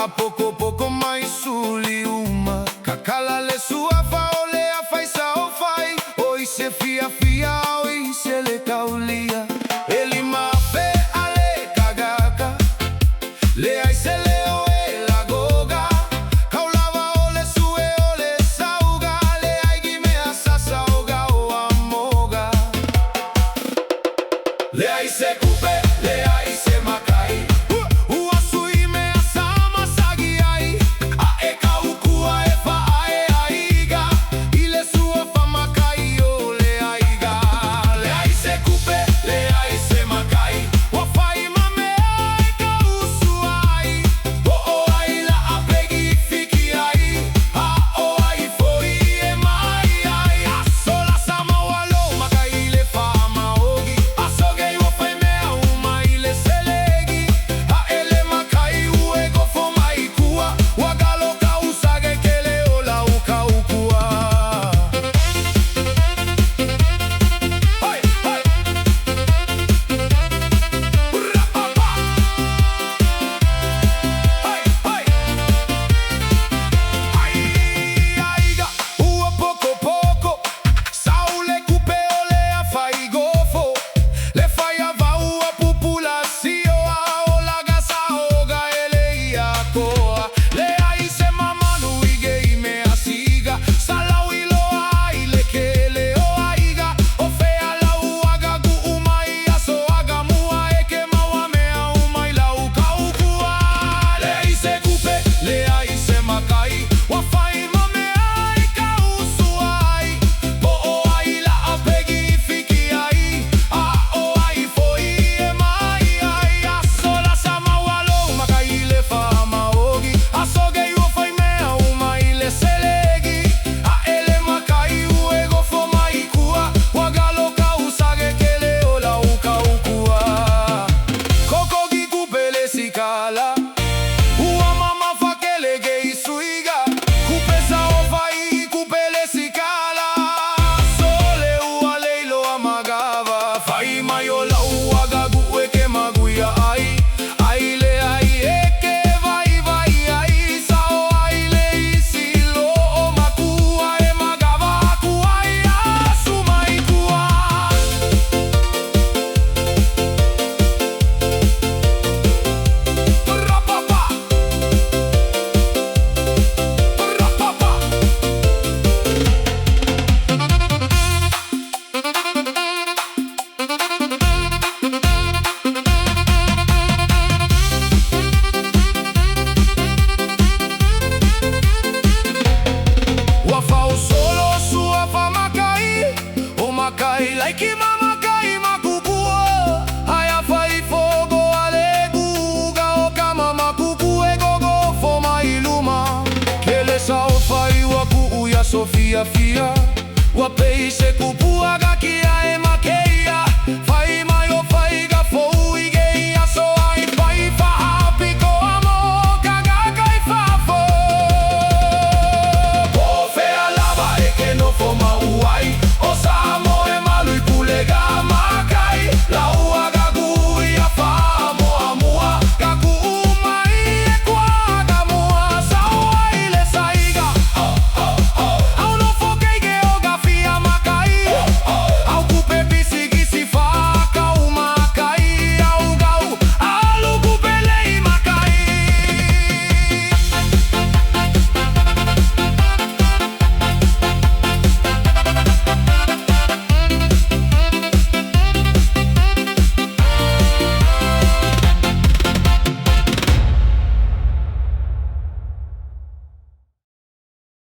A pouco mais suliuma Kakala le sua faole a fai sao fai Oi se fia oi se le kaulia Ele ma fe ale kagaka Le ai se le oe la goga Kaulava ole sue ole sauga Le ai gime asasa oga o amoga Le ai se kupe, le ai se makai Like mama kai makukua Haya fai fogo aleguga Oka mama kuku egogo foma iluma Kele sao fai waku uya sofia fia Wapei se kupu